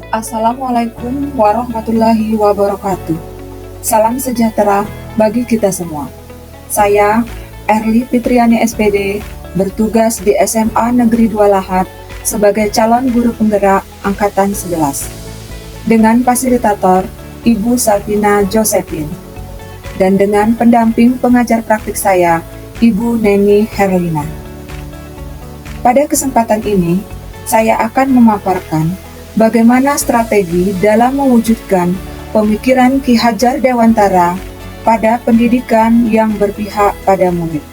Assalamualaikum warahmatullahi wabarakatuh. Salam sejahtera bagi kita semua. Saya, Erli Fitriani SPD, bertugas di SMA Negeri 2 Lahat sebagai calon guru penggerak Angkatan 11. Dengan fasilitator Ibu Salvina Josephine. Dan dengan pendamping pengajar praktik saya, Ibu Neni Herlina. Pada kesempatan ini, saya akan memaparkan bagaimana strategi dalam mewujudkan pemikiran Ki Hajar Dewantara pada pendidikan yang berpihak pada murid.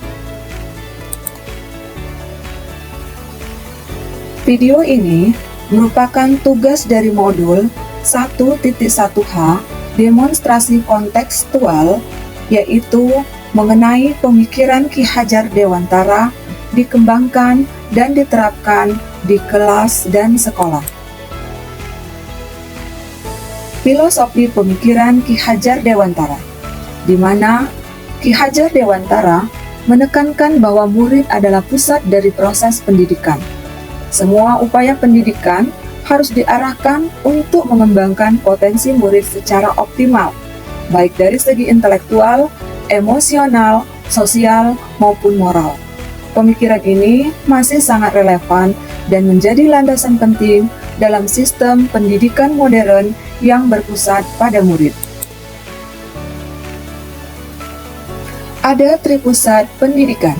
Video ini merupakan tugas dari modul 1.1H demonstrasi kontekstual, yaitu mengenai pemikiran Ki Hajar Dewantara dikembangkan dan diterapkan di kelas dan sekolah. Filosofi pemikiran Ki Hajar Dewantara, di mana Ki Hajar Dewantara menekankan bahwa murid adalah pusat dari proses pendidikan. Semua upaya pendidikan harus diarahkan untuk mengembangkan potensi murid secara optimal, baik dari segi intelektual, emosional, sosial, maupun moral. Pemikiran ini masih sangat relevan dan menjadi landasan penting dalam sistem pendidikan modern yang berpusat pada murid. Ada tripusat pendidikan.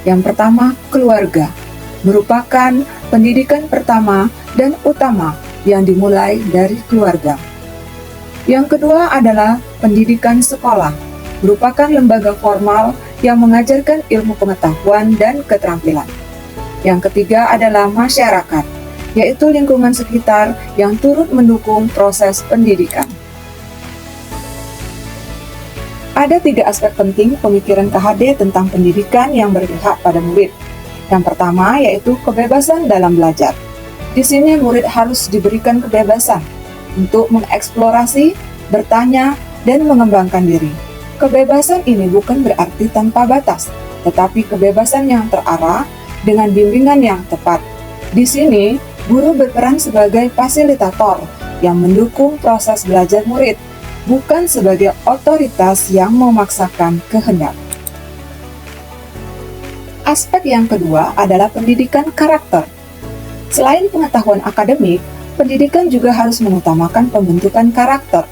Yang pertama, keluarga, merupakan pendidikan pertama dan utama yang dimulai dari keluarga. Yang kedua adalah pendidikan sekolah, merupakan lembaga formal yang mengajarkan ilmu pengetahuan dan keterampilan. Yang ketiga adalah masyarakat, yaitu lingkungan sekitar yang turut mendukung proses pendidikan. Ada 3 aspek penting pemikiran KHD tentang pendidikan yang berpihak pada murid. Yang pertama yaitu kebebasan dalam belajar. Di sini murid harus diberikan kebebasan untuk mengeksplorasi, bertanya, dan mengembangkan diri. Kebebasan ini bukan berarti tanpa batas, tetapi kebebasan yang terarah dengan bimbingan yang tepat. Di sini, guru berperan sebagai fasilitator yang mendukung proses belajar murid, bukan sebagai otoritas yang memaksakan kehendak. Aspek yang kedua adalah pendidikan karakter. Selain pengetahuan akademik, pendidikan juga harus mengutamakan pembentukan karakter.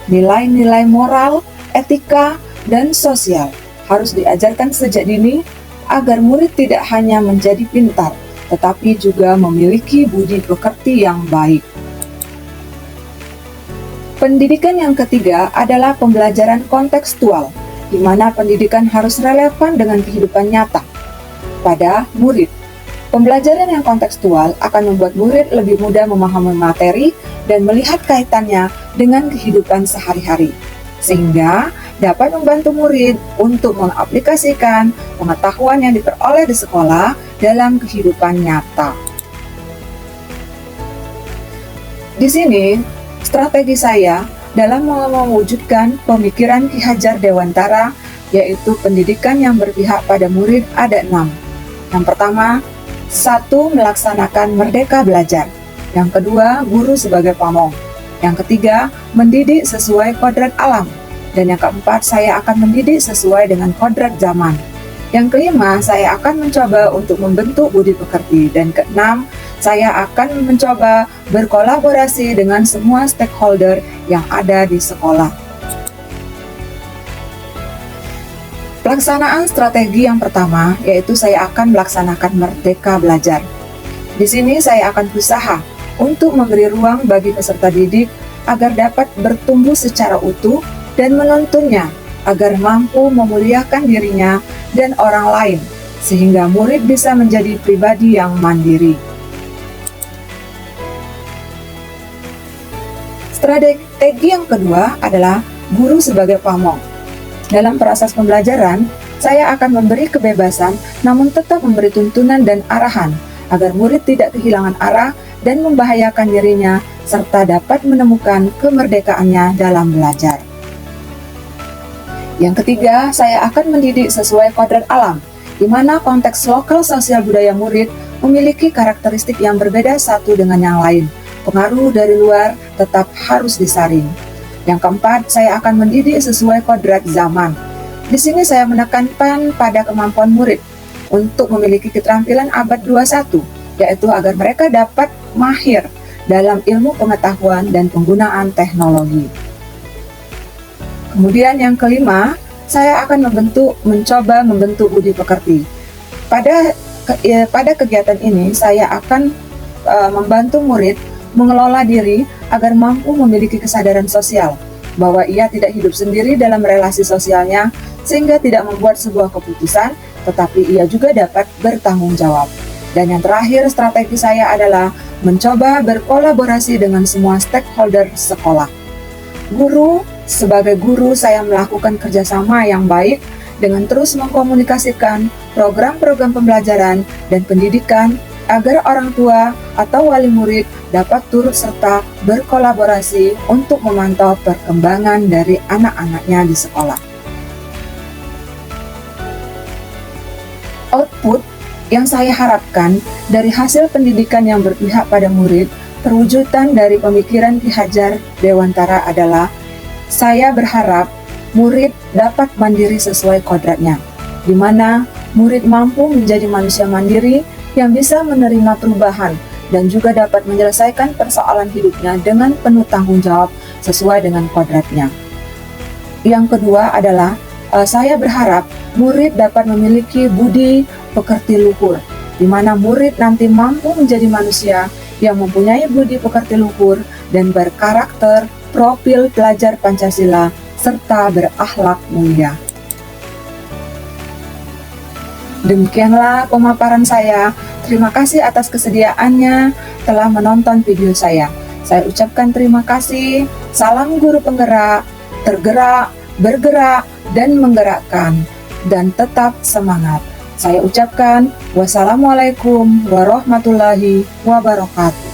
Nilai-nilai moral, etika, dan sosial harus diajarkan sejak dini agar murid tidak hanya menjadi pintar, tetapi juga memiliki budi pekerti yang baik. Pendidikan yang ketiga adalah pembelajaran kontekstual, di mana pendidikan harus relevan dengan kehidupan nyata pada murid. Pembelajaran yang kontekstual akan membuat murid lebih mudah memahami materi dan melihat kaitannya dengan kehidupan sehari-hari, sehingga dapat membantu murid untuk mengaplikasikan pengetahuan yang diperoleh di sekolah dalam kehidupan nyata. Di sini, strategi saya dalam mewujudkan pemikiran Ki Hajar Dewantara, yaitu pendidikan yang berpihak pada murid, ada 6. Yang pertama, 1. Melaksanakan merdeka belajar. Yang kedua, guru sebagai pamong. Yang ketiga, mendidik sesuai kodrat alam. Dan yang keempat, saya akan mendidik sesuai dengan kodrat zaman. Yang kelima, saya akan mencoba untuk membentuk budi pekerti. Dan keenam, saya akan mencoba berkolaborasi dengan semua stakeholder yang ada di sekolah. Pelaksanaan strategi yang pertama, yaitu saya akan melaksanakan merdeka belajar. Di sini saya akan berusaha untuk memberi ruang bagi peserta didik agar dapat bertumbuh secara utuh dan menuntunnya agar mampu memuliakan dirinya dan orang lain, sehingga murid bisa menjadi pribadi yang mandiri. Strategi yang kedua adalah guru sebagai pamong. Dalam proses pembelajaran, saya akan memberi kebebasan namun tetap memberi tuntunan dan arahan agar murid tidak kehilangan arah dan membahayakan dirinya serta dapat menemukan kemerdekaannya dalam belajar. Yang ketiga, saya akan mendidik sesuai kodrat alam, di mana konteks lokal sosial budaya murid memiliki karakteristik yang berbeda satu dengan yang lain. Pengaruh dari luar tetap harus disaring. Yang keempat, saya akan mendidik sesuai kodrat zaman. Di sini saya menekankan pada kemampuan murid untuk memiliki keterampilan abad 21, yaitu agar mereka dapat mahir dalam ilmu pengetahuan dan penggunaan teknologi. Kemudian yang kelima, saya akan mencoba membentuk budi pekerti. Pada kegiatan ini, saya akan membantu murid mengelola diri agar mampu memiliki kesadaran sosial, bahwa ia tidak hidup sendiri dalam relasi sosialnya, sehingga tidak membuat sebuah keputusan, tetapi ia juga dapat bertanggung jawab. Dan yang terakhir, strategi saya adalah mencoba berkolaborasi dengan semua stakeholder sekolah. Sebagai guru, saya melakukan kerjasama yang baik dengan terus mengkomunikasikan program-program pembelajaran dan pendidikan agar orang tua atau wali murid dapat turut serta berkolaborasi untuk memantau perkembangan dari anak-anaknya di sekolah. Output yang saya harapkan dari hasil pendidikan yang berpihak pada murid, perwujudan dari pemikiran Ki Hajar Dewantara adalah, saya berharap murid dapat mandiri sesuai kodratnya, di mana murid mampu menjadi manusia mandiri yang bisa menerima perubahan dan juga dapat menyelesaikan persoalan hidupnya dengan penuh tanggung jawab sesuai dengan kodratnya. Yang kedua adalah, saya berharap murid dapat memiliki budi pekerti luhur, di mana murid nanti mampu menjadi manusia yang mempunyai budi pekerti luhur dan berkarakter, profil pelajar Pancasila, serta berakhlak mulia. Demikianlah pemaparan saya. Terima kasih atas kesediaannya telah menonton video saya. Saya ucapkan terima kasih. Salam guru penggerak, tergerak, bergerak, dan menggerakkan. Dan tetap semangat. Saya ucapkan wassalamualaikum warahmatullahi wabarakatuh.